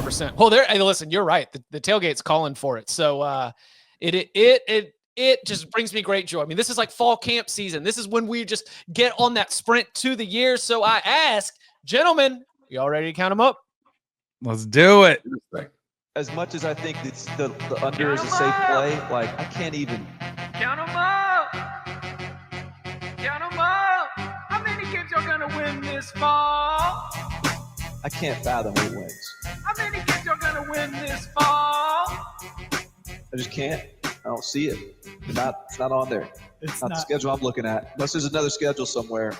100%. Well, hey, listen, you're right. The tailgate's calling for it. So it just brings me great joy. I mean, this is like fall camp season. This is when we just get on that sprint to the year. So I ask, gentlemen, y'all ready to count them up? Let's do it. As much as I think it's the under is a safe play, like I can't even count them up. Count them up. How many games y'all gonna win this fall? I can't fathom 8 wins. How many games y'all gonna win this fall? I just can't. I don't see it. It's not on there. It's not the schedule I'm looking at. Unless there's another schedule somewhere.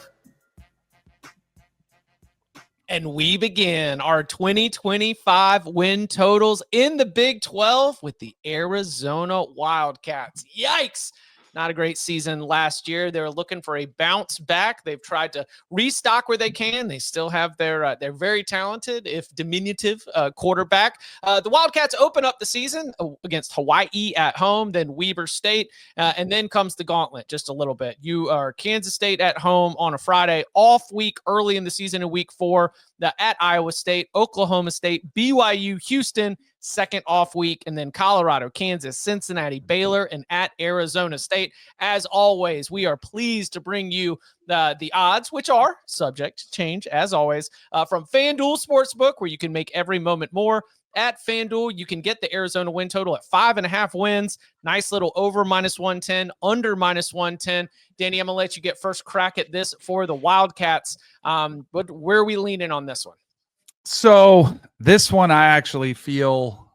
And we begin our 2025 win totals in the Big 12 with the Arizona Wildcats. Yikes. Not a great season last year. They're looking for a bounce back. They've tried to restock where they can. They still have their very talented, if diminutive, quarterback. The Wildcats open up the season against Hawaii at home, then Weber State, and then comes the gauntlet just a little bit. You are Kansas State at home on a Friday, off week early in the season in week 4, at Iowa State, Oklahoma State, BYU, Houston, second off week, and then Colorado, Kansas, Cincinnati, Baylor, and at Arizona State. As always, we are pleased to bring you the odds, which are subject to change, as always, from FanDuel Sportsbook, where you can make every moment more. At FanDuel, you can get the Arizona win total at 5.5 wins. Nice little over -110, under -110. Danny, I'm going to let you get first crack at this for the Wildcats. But where are we leaning on this one? So this one I actually feel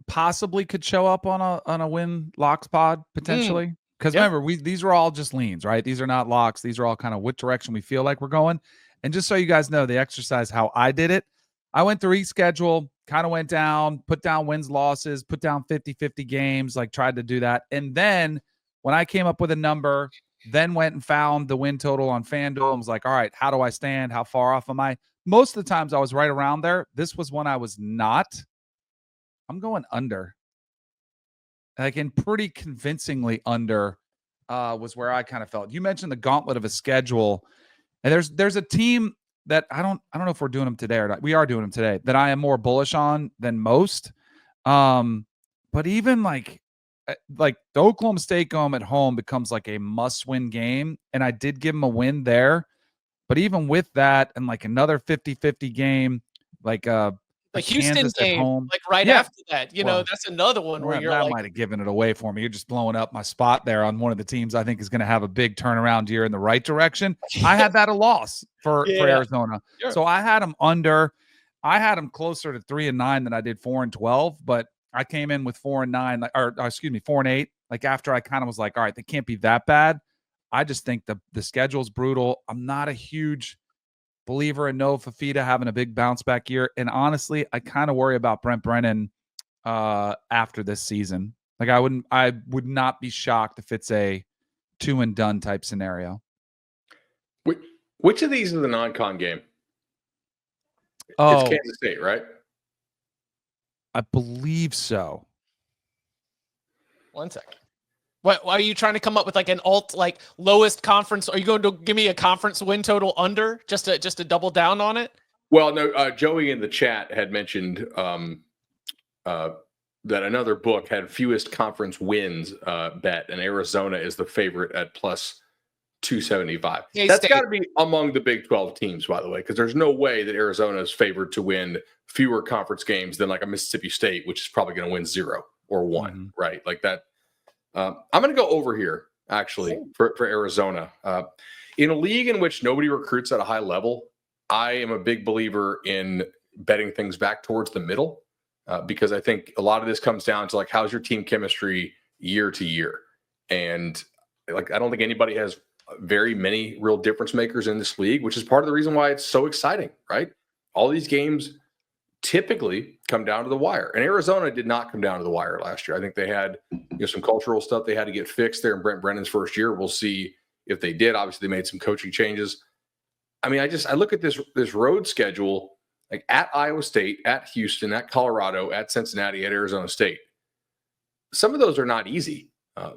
possibly could show up on a win locks pod potentially. Because remember, these are all just leans, right? These are not locks. These are all kind of what direction we feel like we're going. And just so you guys know the exercise, how I did it, I went through each schedule, kind of went down, put down wins, losses, put down 50-50 games, like tried to do that. And then when I came up with a number, then went and found the win total on FanDuel and was like, all right, how do I stand? How far off am I? Most of the times I was right around there. This was one I was not. I'm going under. Like, and pretty convincingly under was where I kind of felt. You mentioned the gauntlet of a schedule. And there's a team that I don't know if we're doing them today or not. We are doing them today that I am more bullish on than most. But even like the Oklahoma State game at home becomes like a must-win game. And I did give them a win there. But even with that and like another 50-50 game, like the Houston Kansas game, at home, like after that, you know, that's another one where you're that like, might have given it away for me. You're just blowing up my spot there on one of the teams I think is going to have a big turnaround year in the right direction. I had that a loss for Arizona. Sure. So I had them under. I had them closer to 3-9 than I did 4-12, but I came in with 4-9, or excuse me, 4-8. Like after I kind of was like, all right, they can't be that bad. I just think the schedule's brutal. I'm not a huge believer in Noah Fafita having a big bounce back year. And honestly, I kind of worry about Brent Brennan after this season. Like I would not be shocked if it's a 2-and-done type scenario. Which of these is the non-con game? Oh, it's Kansas State, right? I believe so. One second. What? Why are you trying to come up with like an lowest conference? Are you going to give me a conference win total under just to double down on it? Well, no. Joey in the chat had mentioned that another book had fewest conference wins bet, and Arizona is the favorite at plus 275. That's got to be among the Big 12 teams, by the way, because there's no way that Arizona is favored to win fewer conference games than like a Mississippi State, which is probably going to win 0 or 1, right? Like that. I'm going to go over here, actually, for Arizona. In a league in which nobody recruits at a high level, I am a big believer in betting things back towards the middle because I think a lot of this comes down to, like, how's your team chemistry year to year? And, like, I don't think anybody has very many real difference makers in this league, which is part of the reason why it's so exciting, right? All these games typically come down to the wire, and Arizona did not come down to the wire last year. I think they had some cultural stuff they had to get fixed there in Brent Brennan's first year. We'll see if they did. Obviously, they made some coaching changes. I mean, I look at this road schedule, like at Iowa State, at Houston, at Colorado, at Cincinnati, at Arizona State. Some of those are not easy,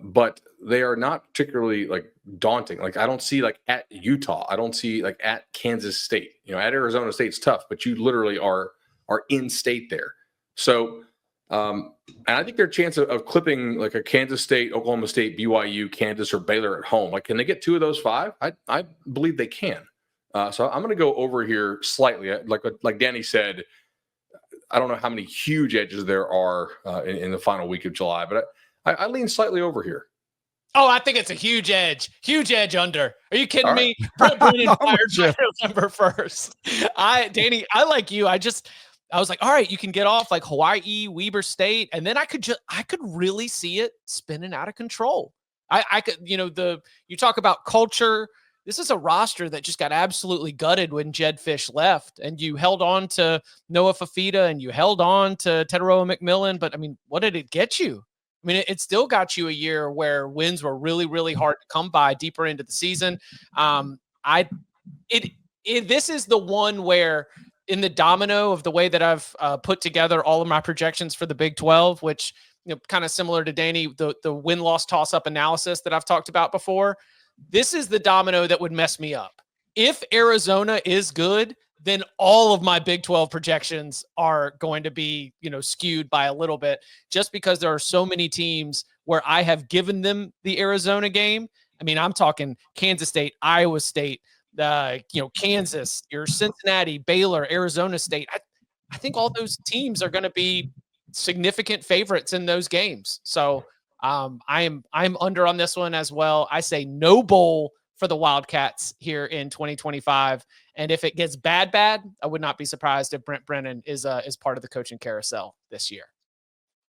but they are not particularly like daunting. Like I don't see like at Utah, I don't see like at Kansas State. You know, at Arizona State's tough, but you literally are are in state there. So, and I think their chance of clipping like a Kansas State, Oklahoma State, BYU, Kansas, or Baylor at home, like can they get 2 of those 5? I believe they can. So I'm going to go over here slightly. Like Danny said, I don't know how many huge edges there are in the final week of July, but I lean slightly over here. Oh, I think it's a huge edge under. Are you kidding me? Brent Brennan fired by November 1st. Danny, I like you. I was like, all right, you can get off like Hawaii, Weber State, and then I could really see it spinning out of control. I could, you talk about culture. This is a roster that just got absolutely gutted when Jed Fish left, and you held on to Noah Fafita and you held on to Teteroa McMillan. But I mean, what did it get you? I mean, it still got you a year where wins were really, really hard to come by deeper into the season. This is the one where in the domino of the way that I've put together all of my projections for the Big 12, which, kind of similar to Danny, the win-loss toss-up analysis that I've talked about before, this is the domino that would mess me up. If Arizona is good, then all of my Big 12 projections are going to be, skewed by a little bit, just because there are so many teams where I have given them the Arizona game. I mean, I'm talking Kansas State, Iowa State, Kansas, your Cincinnati, Baylor, Arizona State. I think all those teams are going to be significant favorites in those games. So I'm under on this one as well. I say no bowl for the Wildcats here in 2025. And if it gets bad, I would not be surprised if Brent Brennan is part of the coaching carousel this year.